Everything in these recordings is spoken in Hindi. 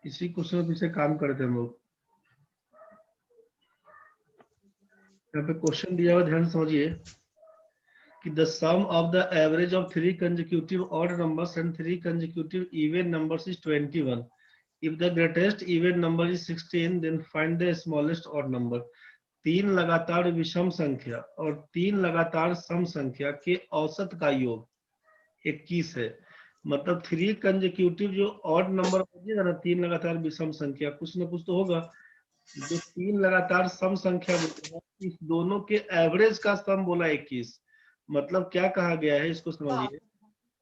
इसी क्वेश्चन पे पीछे काम करते हैं हम लोग। यहाँ पे क्वेश्चन दिया हुआ, ध्यान से समझिए कि the sum of the average of 3 consecutive odd numbers and 3 consecutive even numbers is 21. If the greatest even number is 16, then find the smallest odd number. 3 लगातार विषम संख्या और 3 लगातार सम संख्या के औसत का योग 21 है। मतलब 3 कंसेक्यूटिव जो ऑड नंबर बचेगा ना, 3 लगातार विषम संख्या, कुछ ना कुछ तो होगा। जो 3 लगातार सम संख्या बचेगा, इस दोनों के एवरेज का सम बोला 21। मतलब क्या कहा गया है, इसको समझिए।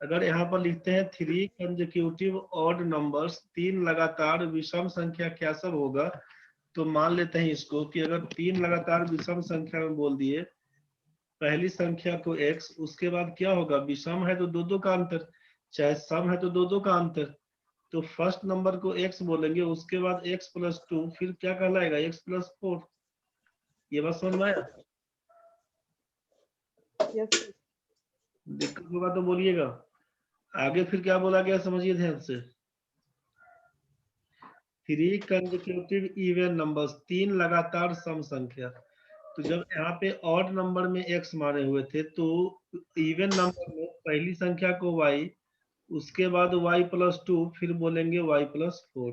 अगर यहाँ पर लिखते हैं 3 कंसेक्यूटिव ऑड नंबर्स, 3 लगातार विषम संख्या क्या सब होगा, तो मान लेते हैं इसको कि अगर 3 लगातार विषम संख्या में बोल दिए, पहली संख्या को x, उसके बाद क्या होगा, विषम है तो दो दो का अंतर, चाहे सम है तो दो दो का अंतर। तो फर्स्ट नंबर को x बोलेंगे, उसके बाद x प्लस 2, फिर क्या कहलाएगा x प्लस 4। ये बात समझ में आया? दिक्कत होगा तो बोलिएगा। आगे फिर क्या बोला गया समझिए ध्यान से। 3 कंसेक्यूटिव इवन नंबर्स, 3 लगातार सम संख्या। तो जब यहाँ पे ऑड नंबर में x माने हुए थे, तो इवन नंबर में पहली संख्या को y, उसके बाद y प्लस 2, फिर बोलेंगे y प्लस 4।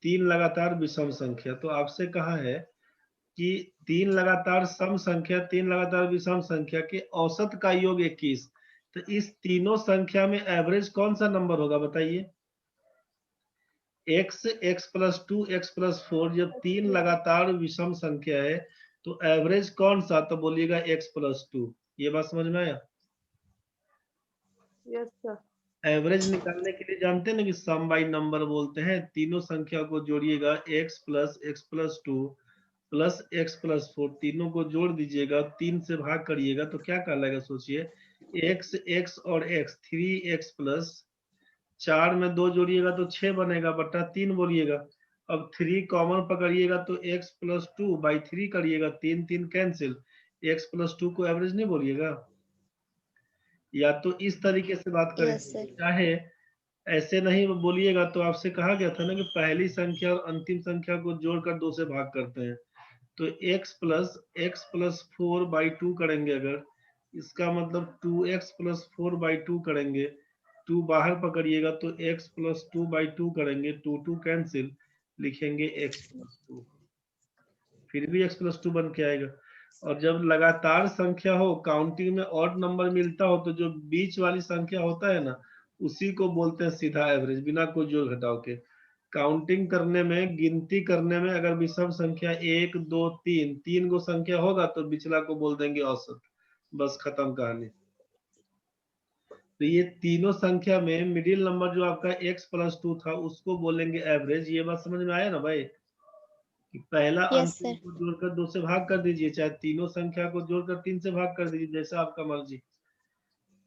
3 लगातार विषम संख्या। तो आपसे कहा है कि 3 लगातार सम संख्या, 3 लगातार विषम संख्या के औसत का योग 21। तो इस तीनों संख्या में एवरेज कौन सा नंबर होगा बताइए। x, x plus 2, x plus 4, जब 3 लगातार विषम संख्या है तो एवरेज कौन सा, तो बोलिएगा x प्लस 2। ये बात समझ में आया? Yes sir. एवरेज निकालने के लिए जानते हैं ना कि सम बाई नंबर बोलते हैं। तीनों संख्या को जोड़िएगा, x plus 2 plus x plus 4, तीनों को जोड़ दीजिएगा, 3 से भाग करिएगा तो क्या कहलाएगा सोचिए। x और x, 3x प्लस 4 में 2 जोड़िएगा तो 6 बनेगा, बट्टा 3 बोलिएगा। अब 3 कॉमन पकड़िएगा तो x प्लस 2 बाई 3 करिएगा, 3 3 कैंसिल, x प्लस 2 को एवरेज नहीं बोलिएगा। या तो इस तरीके से बात करें, यस सर। चाहे ऐसे नहीं बोलिएगा। तो आपसे कहा गया था ना कि पहली संख्या और अंतिम संख्या को जोड़कर 2 से भाग करते हैं। तो x प्लस 4 बाई 2 करेंगे, अगर इसका मतलब 2x प्लस 4 बाई 2 करेंगे, 2 बाहर पकड़िएगा तो x प्लस 2 बाई 2 करेंगे, 2 2 कैंसिल, लिखेंगे x प्लस 2, फिर भी x प्लस 2 बन के आएगा। और जब लगातार संख्या हो, काउंटिंग में ऑड नंबर मिलता हो, तो जो बीच वाली संख्या होता है ना, उसी को बोलते हैं सीधा एवरेज, बिना कोई जोड़ घटाव के। काउंटिंग करने में, गिनती करने में, अगर विषम संख्या 1 2 3, 3 गो संख्या होगा तो बिचला को बोल देंगे औसत। बस खत्म कहानी। तो ये तीनों संख्या में मिडिल नंबर जो आपका x प्लस 2 था, उसको बोलेंगे एवरेज। ये बात समझ में आया ना भाई, कि पहला यस अंतिम सर। को जोड़कर 2 से भाग कर दीजिए, चाहे तीनों संख्या को जोड़कर 3 से भाग कर दीजिए, जैसा आपका मर्जी।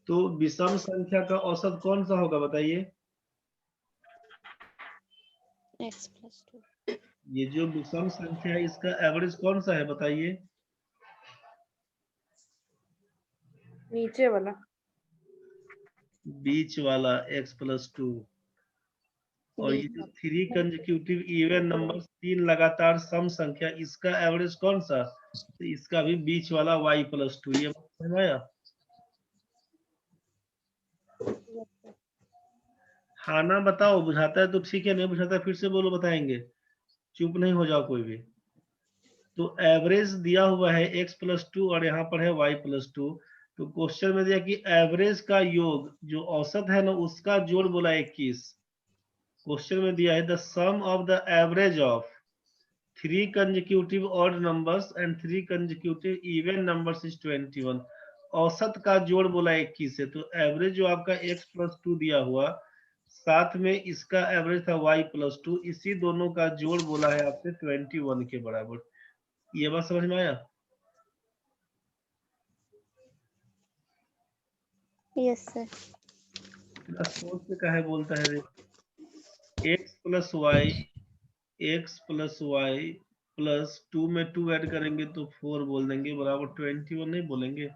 तो विषम संख्या का औसत कौन सा होगा बताइए। x plus 2। ये जो विषम संख्या है, इसका एवरेज कौन सा है बताइए। नीचे वाला। बीच वाला x प्लस 2। और ये जो 3 कंसेक्यूटिव इवन नंबर्स, 3 लगातार सम संख्या, इसका एवरेज कौन सा, तो इसका भी बीच वाला y प्लस 2। ये समझ में आया? हाँ ना बताओ, बुझाता है तो ठीक है, नहीं बुझाता फिर से बोलो, बताएंगे। चुप नहीं हो जाओ कोई भी। तो एवरेज दिया हुआ है x प्लस 2 और यहाँ पर है y प्लस 2। तो क्वेश्चन में दिया कि एवरेज का योग, जो औसत है ना, उसका जोड़ बोला 21। क्वेश्चन में दिया है the sum of the average of 3 consecutive odd numbers and 3 consecutive even numbers is 21। औसत का जोड़ बोला 21 है। तो एवरेज जो आपका x प्लस 2 दिया हुआ, साथ में इसका एवरेज था y प्लस 2, इसी दोनों का जोड़ बोला है आपसे 21 के बराबर। ये बात समझ में आया? Yes sir. सोच से काहे बोलता है रे। x प्लस y प्लस 2 में 2 ऐड करेंगे तो 4 बोल देंगे, बराबर 21 नहीं बोलेंगे।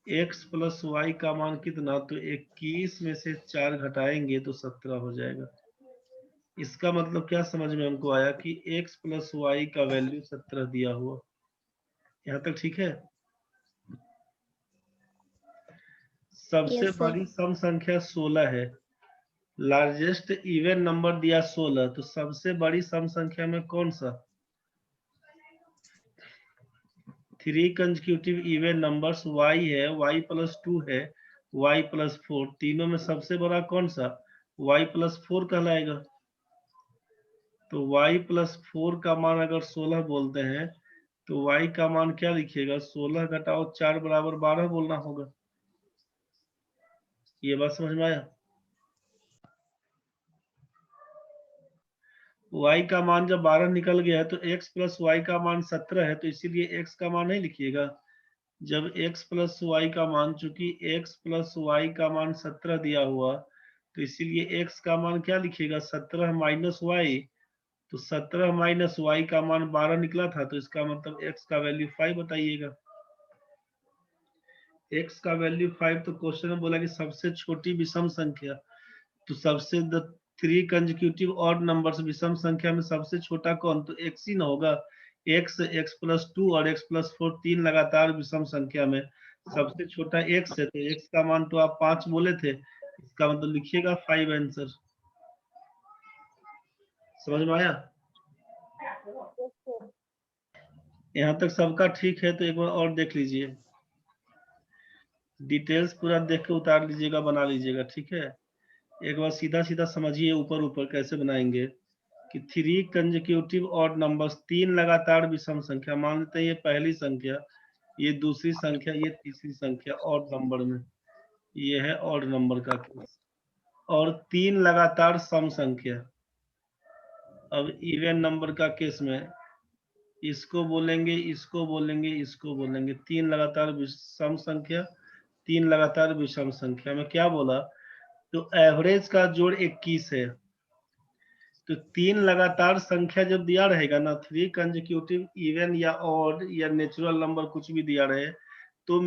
x प्लस वाई का मान कितना, तो 21 में से 4 घटाएंगे तो 17 हो जाएगा। इसका मतलब क्या समझ में हमको आया कि x प्लस वाई का वैल्यू 17 दिया हुआ। यहाँ तक ठीक है। सबसे Yes, sir. बड़ी सम संख्या 16 है। लार्जेस्ट इवन नंबर दिया 16, तो सबसे बड़ी सम संख्या में कौन सा? 3 कंसेक्यूटिव इवन नंबर्स y है, y प्लस 2 है, y प्लस 4, तीनों में सबसे बड़ा कौन सा? y प्लस 4 कहलाएगा। तो y प्लस 4 का मान अगर 16 बोलते हैं तो y का मान क्या लिखिएगा? 16 घटाओ 4 बराबर 12 बोलना होगा। ये बात समझ में आया? y का मान जब 12 निकल गया है तो x प्लस वाई का मान 17 है, तो इसीलिए x का मान नहीं लिखिएगा। जब x प्लस वाई का मान, चूंकि x प्लस वाई का मान 17 दिया हुआ, तो इसीलिए x का मान क्या लिखिएगा? 17 माइनस वाई। तो 17 माइनस वाई का मान 12 निकला था, तो इसका मतलब x का वैल्यू 5 बताइएगा। x का वैल्यू 5, तो क्वेश्चन में बोला कि सबसे छोटी विषम संख्या, तो सबसे 3 कंसेक्यूटिव ऑड नंबर्स विषम संख्या में सबसे छोटा कौन? तो x ही ना होगा। x प्लस 2 और x प्लस 4 तीन लगातार विषम संख्या में सबसे छोटा x है, तो x का मान तो आप 5 बोले थे, इसका मतलब लिखिएगा 5 आंसर। समझ में आया? यहाँ तक सबका ठीक है तो एक बार और देख लीजिए, डिटेल्स पूरा देख के उतार लीजिएगा, बना लीजिएगा, ठीक है। एक बार सीधा सीधा समझिए, ऊपर ऊपर कैसे बनाएंगे कि 3 कंसेक्यूटिव ऑड नंबर्स, तीन लगातार विषम संख्या, मान लेते हैं ये पहली संख्या, ये दूसरी संख्या, ये तीसरी संख्या ऑड नंबर में, ये है ऑड नंबर का केस। और तीन लगातार सम संख्या। अब इवन नंबर का केस में इसको बोलेंगे, इसको बोलेंगे, इसको बोलेंगे, तीन लगातार सम संख्या, तीन लगातार विषम संख्या में क्या बोला? तो एवरेज का जोड़ 21 है। तो तीन लगातार संख्या जब दिया रहेगा ना, 3 कंसेक्यूटिव इवन या ऑड या नेचुरल नंबर कुछ भी दिया रहे, तो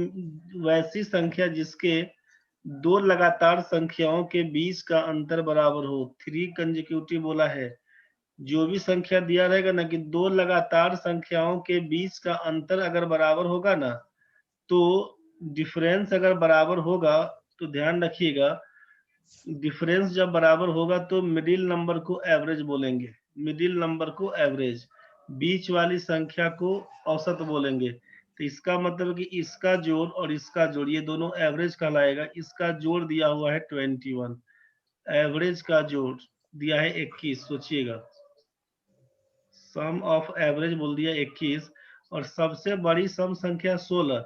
वैसी संख्या जिसके दो लगातार संख्याओं के बीच का अंतर बराबर हो, 3 कंसेक्यूटिव बोला है, जो भी संख्या दिया रहेगा ना कि दो लगातार संख्याओं के बीच का अंतर अगर बराबर होगा ना, तो डिफरेंस अगर बराबर होगा, तो ध्यान रखिएगा, डिफरेंस जब बराबर होगा तो मिडिल नंबर को एवरेज बोलेंगे, मिडिल नंबर को एवरेज, बीच वाली संख्या को औसत बोलेंगे। तो इसका मतलब कि इसका जोड़ और इसका जोड़, ये दोनों एवरेज कहलाएगा। इसका जोड़ दिया हुआ है 21, एवरेज का जोड़ दिया है 21। सोचिएगा, सम ऑफ एवरेज बोल दिया 21, और सबसे बड़ी सम संख्या 16,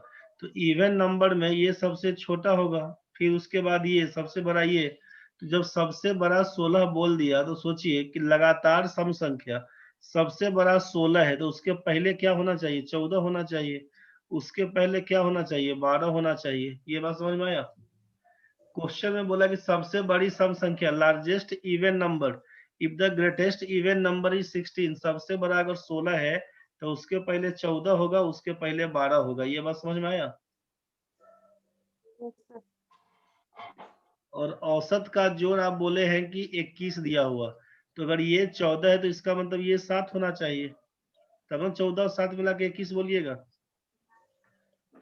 तो इवन नंबर में ये सबसे छोटा होगा, फिर उसके बाद ये सबसे बड़ा ये। तो जब सबसे बड़ा 16 बोल दिया, तो सोचिए कि लगातार सम संख्या सबसे बड़ा 16 है, तो उसके पहले क्या होना चाहिए? 14 होना चाहिए। उसके पहले क्या होना चाहिए? 12 होना चाहिए। ये बात समझ में आया? क्वेश्चन में बोला कि सबसे बड़ी सम संख्या, largest even number, if the greatest even number is 16, सबसे बड़ा अगर 16 है तो उसके पहले 14 होगा, उसके पहले 12 होगा। ये बात समझ में आया? और औसत का जोड़ आप बोले हैं कि 21 दिया हुआ, तो अगर ये 14 है तो इसका मतलब ये 7 होना चाहिए, तब हम 14 और 7 मिला के 21 बोलिएगा।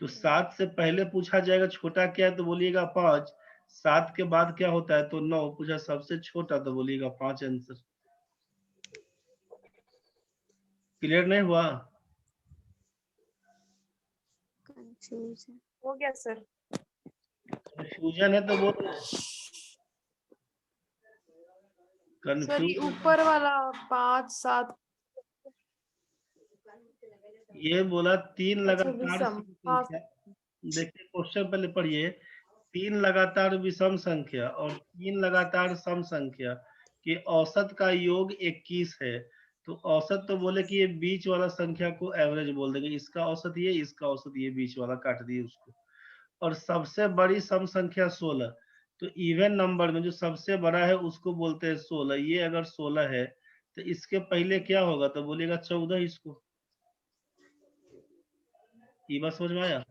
तो 7 से पहले पूछा जाएगा छोटा क्या है, तो बोलिएगा 5। 7 के बाद क्या होता है, तो 9। पूछा सबसे छोटा, तो बोलिएगा 5 आंसर। क्लियर नहीं हुआ? Confusion. हो गया सर। कंफ्यूजन है तो बोलो। सर ये कंफ्यूज, ऊपर वाला 5 7 ये बोला तीन अच्छा लगातार विषम, सम हाँ संख्या। देखिए क्वेश्चन पहले पढ़िए, तीन लगातार विषम संख्या और तीन लगातार सम संख्या के औसत का योग 21 है। तो औसत तो बोले कि ये बीच वाला संख्या को एवरेज बोल देंगे, इसका औसत ये, इसका औसत ये, बीच वाला काट दिए उसको। और सबसे बड़ी सम संख्या 16, तो इवन नंबर में जो सबसे बड़ा है उसको बोलते हैं 16। ये अगर 16 है तो इसके पहले क्या होगा, तो बोलिएगा 14 इसको। ये बात समझ में आया?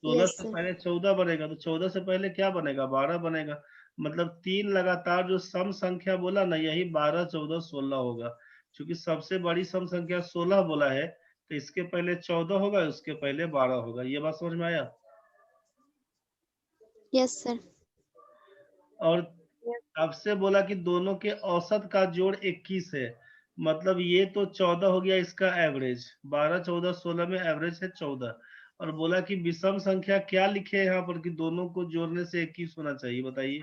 16 Yes, से sir. पहले 14 बनेगा, तो 14 से पहले क्या बनेगा? 12 बनेगा। मतलब 3 लगातार जो सम संख्या बोला ना, यही 12, 14, 16 होगा। क्योंकि सबसे बड़ी सम संख्या 16 बोला है, तो इसके पहले 14 होगा, उसके पहले 12 होगा। ये बात समझ में आया? Yes, sir. और आपसे बोला कि दोनों के औसत का जोड़ 21 है, मतलब ये तो 14 हो गया इसका एवरेज। 12, 14, 16 में एवरेज है 14। और बोला कि विषम संख्या क्या लिखे यहाँ पर कि दोनों को जोड़ने से 21 होना चाहिए, बताइए।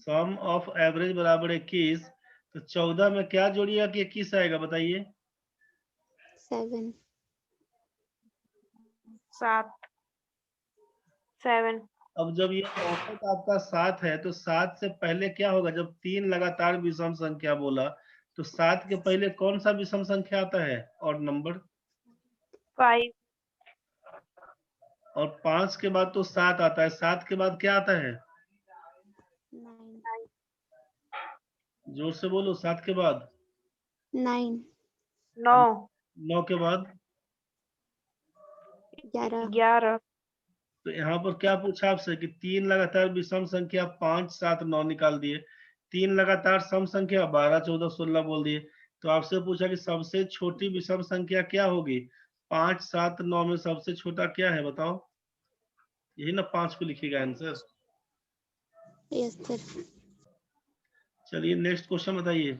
सम ऑफ एवरेज बराबर 21, तो 14 में क्या जोड़िएगा कि 21 आएगा, बताइए। 7. 7. अब जब ये औसत आपका 7 है, तो 7 से पहले क्या होगा? जब 3 लगातार विषम संख्या बोला, तो 7 के पहले कौन सा विषम संख्या आता है और नंबर? 5. और 5 के बाद तो 7 आता है, 7 के बाद क्या आता है? 9. जोर से बोलो, 7 के बाद 9. 9. 9 के बाद 11. 11. तो यहाँ पर क्या पूछा आपसे कि 3 लगातार विषम संख्या 5, 7, 9 निकाल दिए। 3 लगातार सम संख्या 12, 14, 16 बोल दिए। तो आपसे पूछा कि सबसे छोटी विषम संख्या क्या होगी? 5, 7, 9 में सबसे छोटा क्या है, बताओ। यही ना 5 को लिखिएगा आंसर। Yes, sir. चलिए नेक्स्ट क्वेश्चन बताइए।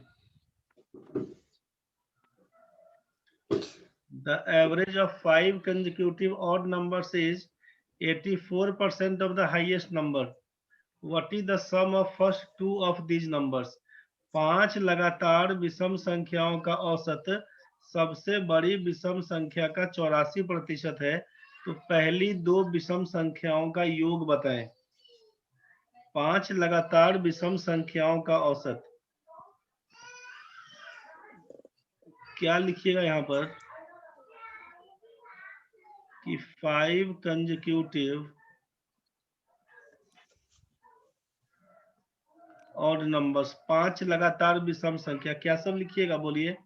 The average of 5 consecutive odd numbers is 84% of the highest number. What is the sum of first two of these numbers? 5 लगातार विषम संख्याओं का औसत सबसे बड़ी विषम संख्या का 84% है, तो पहली दो विषम संख्याओं का योग बताएं। 5 लगातार विषम संख्याओं का औसत क्या लिखिएगा यहाँ पर कि 5 कंसेक्यूटिव ऑड नंबर्स, 5 लगातार विषम संख्या क्या सब लिखिएगा, बोलिए।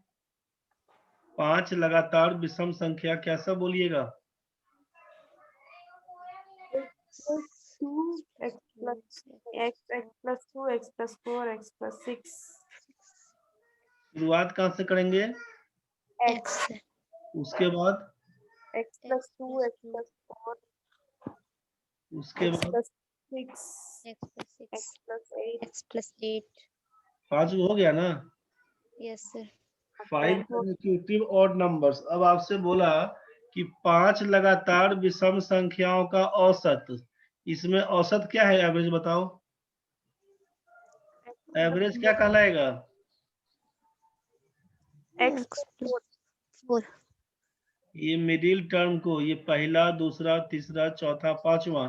5 लगातार विषम संख्या क्या सब बोलिएगा? X plus 2, x plus 2, x plus 4, x plus 6. शुरुआत कहाँ से करेंगे? X. Sir. उसके बाद X plus 2, x plus 4, उसके x बाद plus 6, X plus 6. x plus 8. X plus 8. 5 हो गया ना। Yes, sir. 5 consecutive odd numbers. अब आपसे बोला कि 5 लगातार विषम संख्याओं का औसत, इसमें औसत क्या है? एवरेज बताओ। एवरेज क्या कहलाएगा? X plus 4. ये मिडिल टर्म को, ये पहला, दूसरा, तीसरा, चौथा, पांचवा,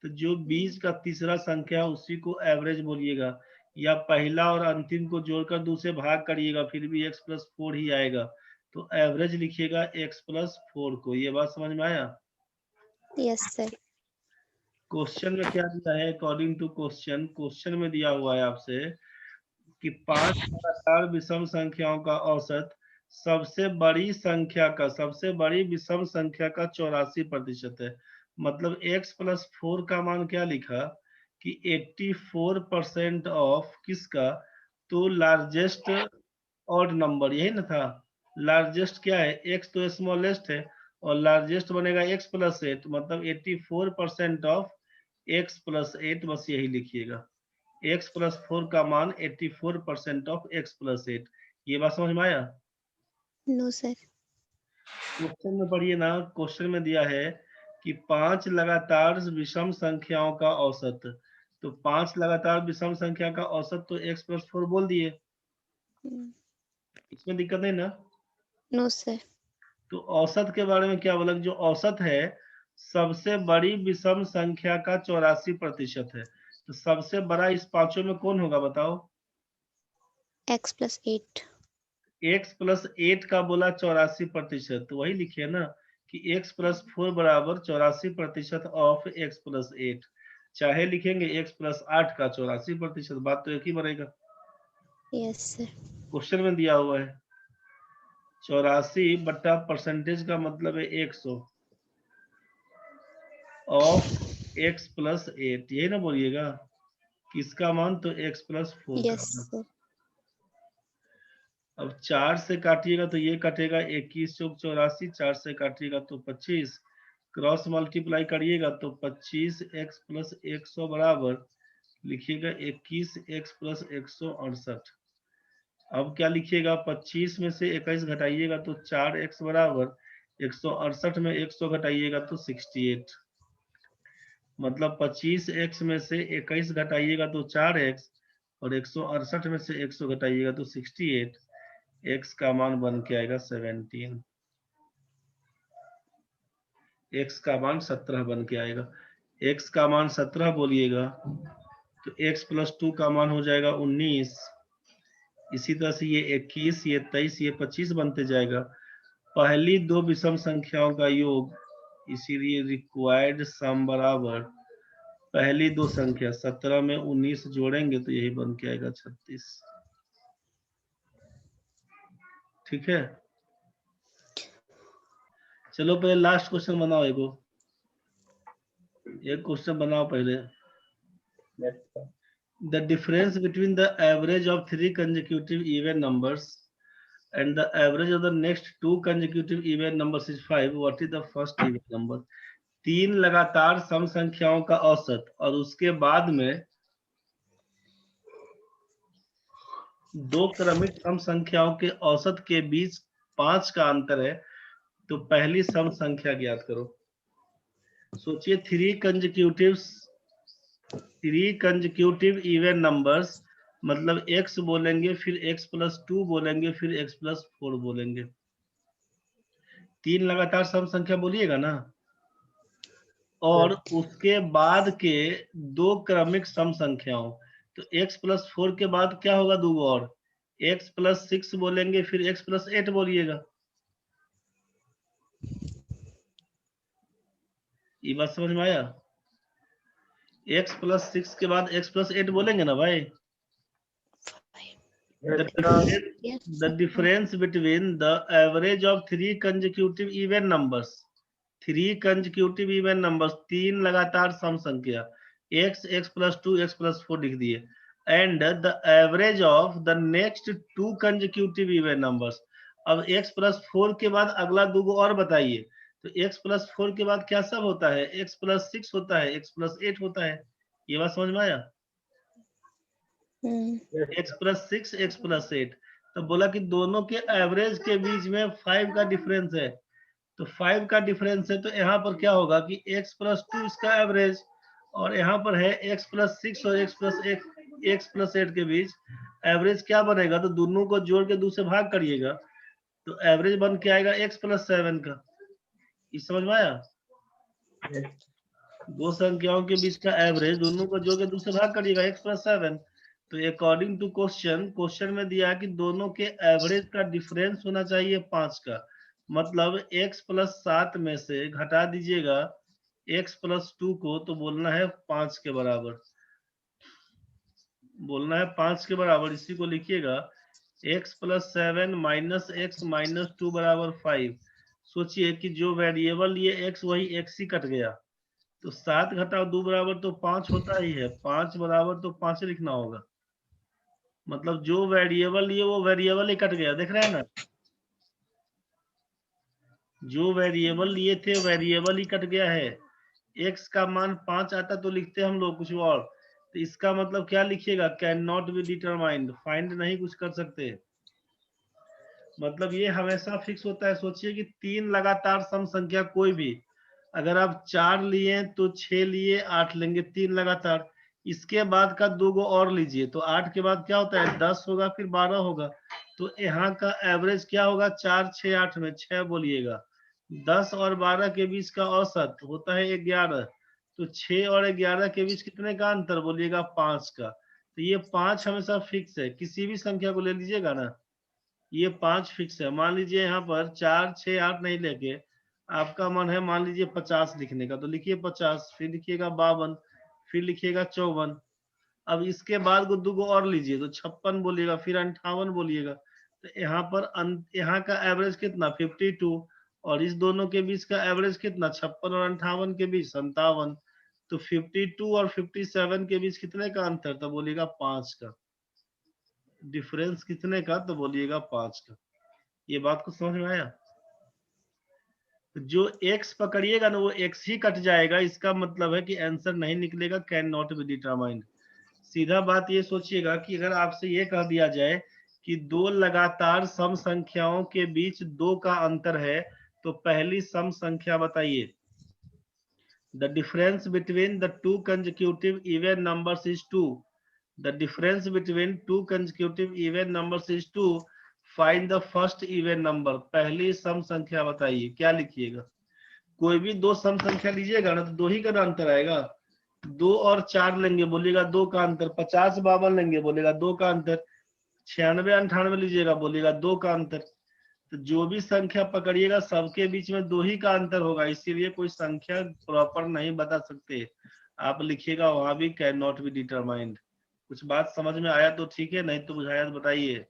तो जो बीच का तीसरा संख्या उसी को एवरेज बोलिएगा, या पहला और अंतिम को जोड़कर दूसरे भाग करिएगा, फिर भी x प्लस 4 ही आएगा। तो एवरेज लिखिएगा x प्लस 4 को। ये बात समझ में आया? Yes, sir. क्वेश्चन में क्या दिया है? अकॉर्डिंग टू क्वेश्चन, क्वेश्चन में दिया हुआ है आपसे कि 5 लगातार विषम संख्याओं का औसत सबसे बड़ी संख्या का, सबसे बड़ी विषम संख्या का 84% है। मतलब x प्लस 4 का मान क्या लिखा कि 84% ऑफ किसका? तो लार्जेस्ट ऑड नंबर, यही ना था। लार्जेस्ट क्या है? x तो स्मॉलेस्ट है, और लार्जेस्ट बनेगा x प्लस 8, मतलब 84% ऑफ x प्लस 8, बस यही लिखिएगा। x प्लस 4 का मान 84% ऑफ x प्लस 8। ये बात समझ में आया? No, sir. क्वेश्चन में पढ़िए ना, क्वेश्चन में दिया है कि 5 लगातार विषम संख्याओं का औसत, तो 5 लगातार विषम संख्या का औसत तो x प्लस 4 बोल दिए, इसमें दिक्कत नहीं ना? No, sir. तो औसत के बारे में क्या बोला? जो औसत है सबसे बड़ी विषम संख्या का 84% है, तो सबसे बड़ा इस पांचों में कौन होगा, बताओ। X plus 8. x प्लस 8 का बोला 84%, तो वही लिखे ना कि x प्लस 4 बराबर 84% ऑफ x प्लस 8। चाहे लिखेंगे x प्लस 8 का 84%, बात तो एक ही बनेगा। Yes, sir. क्वेश्चन में दिया हुआ है। 84 बट्टा परसेंटेज का मतलब है 100 ऑफ x प्लस 8, यही ना बोलिएगा किसका मान, तो x प्लस 4 का Yes, मान। sir. अब 4 से काटिएगा तो ये कटेगा 21 चौक 84, 4 से काटिएगा तो 25, क्रॉस मल्टीप्लाई करिएगा तो 25x प्लस 100 बराबर लिखिएगा 21x प्लस 168। अब क्या लिखिएगा, 25 में से 21 घटाइएगा तो 4x बराबर 168 में 100 घटाइएगा तो 68, मतलब 25x में से 21 घटाइएगा तो 4x और 168 में से 100 घटाइएगा तो 68, x का मान बन के आएगा 17, x का मान 17 बन के आएगा। x का मान 17 बोलिएगा तो x प्लस 2 का मान हो जाएगा 19, इसी तरह से ये 21, ये 23, ये 25 बनते जाएगा। पहली दो विषम संख्याओं का योग, इसीलिए रिक्वायर्ड सम बराबर पहली दो संख्या 17 में 19 जोड़ेंगे तो यही बन के आएगा 36। ठीक है, चलो पहले लास्ट क्वेश्चन बनाओ, एक क्वेश्चन बनाओ पहले। The difference between the average of 3 consecutive even numbers and the average of the next 2 consecutive even numbers is 5. What is the first even number? 3 लगातार सम संख्याओं का औसत और उसके बाद में 2 क्रमिक सम संख्याओं के औसत के बीच 5 का अंतर है, तो पहली सम संख्या ज्ञात करो। सोचिए, 3 कंसेक्यूटिव इवन नंबर्स मतलब x बोलेंगे, फिर x प्लस 2 बोलेंगे, फिर x प्लस 4 बोलेंगे। 3 लगातार सम संख्या बोलिएगा ना, और उसके बाद के 2 क्रमिक सम संख्याओं, तो x प्लस 4 के बाद क्या होगा, 2 और x प्लस 6 बोलेंगे, फिर x प्लस 8 बोलिएगा। ये बात समझ में आया? x प्लस 6 के बाद x प्लस 8 बोलेंगे ना भाई। Yes, The sir. difference between the average of 3 consecutive even numbers, 3 consecutive even numbers 3 लगातार सम संख्या, x प्लस 2 x प्लस 4 लिख दिए, and the average of the next 2 consecutive even numbers। अब x प्लस 4 के बाद अगला 2 और बताइए, तो x प्लस 4 के बाद क्या सब होता है, x प्लस 6 होता है, x प्लस 8 होता है। ये बात समझ में आया? x प्लस 6 x प्लस 8, तो बोला कि दोनों के एवरेज के बीच में 5 का डिफरेंस है, तो 5 का डिफरेंस है, तो यहाँ पर क्या होगा कि x प्लस 2 इसका एवरेज, और यहाँ पर है x प्लस 6 और x प्लस 8 के बीच एवरेज क्या बनेगा, तो दोनों को जोड़ के 2 से भाग करिएगा तो एवरेज बन के आएगा x प्लस 7 का। इस समझ में आया? दो संख्याओं के बीच का एवरेज दोनों को जोड़ के 2 से भाग करिएगा, x प्लस 7। तो अकॉर्डिंग टू क्वेश्चन में दिया कि दोनों के एवरेज का डिफरेंस होना चाहिए 5 का, मतलब x प्लस 7 में से घटा दीजिएगा x प्लस 2 को, तो बोलना है 5 के बराबर, बोलना है 5 के बराबर। इसी को लिखिएगा x plus 7 minus x minus 2 बराबर 5। सोचिए कि जो वेरिएबल ये x, वही x ही कट गया, तो 7 घटाओ 2 बराबर तो 5 होता ही है, 5 बराबर तो 5 लिखना होगा, मतलब जो वेरिएबल लिए वो वेरिएबल ही कट गया, देख रहे हैं ना, जो वेरिएबल लिए थे वेरिएबल ही कट गया है। x का मान 5 आता तो लिखते हम लोग कुछ और, तो इसका मतलब क्या लिखिएगा, can not be determined, find नहीं कुछ कर सकते, मतलब ये हमेशा फिक्स होता है। सोचिए कि 3 लगातार सम संख्या कोई भी, अगर आप 4 लिए तो 6 लिए 8 लेंगे, 3 लगातार, इसके बाद का 2 गो और लीजिए तो 8 के बाद क्या होता है, 10 होगा, फिर 12 होगा, तो यहाँ का एवरेज क्या होगा, 4 6 8 में 6 बोलिएगा, 10 और 12 के बीच का औसत होता है 11, तो 6 और 11 के बीच कितने का अंतर बोलिएगा, 5 का। तो ये 5 हमेशा फिक्स है, किसी भी संख्या को ले लीजिएगा ना, ये 5 फिक्स है। मान लीजिए यहाँ पर 4 6 8 नहीं लेके आपका मन है मान लीजिए 50 लिखने का, तो लिखिए 50, फिर लिखिएगा 52, फिर लिखिएगा 54, अब इसके बाद को 2 और लीजिए तो 56 बोलिएगा, फिर 58 बोलिएगा, तो यहाँ पर यहाँ का एवरेज कितना 52 और इस दोनों के बीच का एवरेज कितना 56 और 58 के बीच 57। तो 52 और 57 के बीच कितने का अंतर, तो बोलिएगा 5 का। डिफरेंस कितने का, तो बोलिएगा 5 का। ये बात को समझ में आया? जो x पकड़िएगा ना वो x ही कट जाएगा, इसका मतलब है कि आंसर नहीं निकलेगा, कैन नॉट बी डिटरमाइंड। सीधा बात ये सोचिएगा कि अगर आपसे ये कह दिया जाए कि दो लगातार सम संख्याओं के बीच 2 का अंतर है, तो पहली सम संख्या बताइए। The difference between the two consecutive even numbers is 2. The difference between two consecutive even numbers is 2. Find the first even number. पहली सम संख्या बताइए, क्या लिखिएगा? कोई भी दो सम संख्या लीजिएगा ना तो दो ही का अंतर आएगा। 2 और 4 लेंगे बोलिएगा 2 का अंतर, 50 52 लेंगे बोलेगा 2 का अंतर, 96 98 लीजिएगा बोलिएगा 2 का अंतर। तो जो भी संख्या पकड़िएगा सबके बीच में 2 ही का अंतर होगा, इसीलिए कोई संख्या प्रॉपर नहीं बता सकते। आप लिखिएगा वहां भी कैन नॉट बी डिटरमाइंड। कुछ बात समझ में आया तो ठीक है, नहीं तो बुझाया तो बताइए।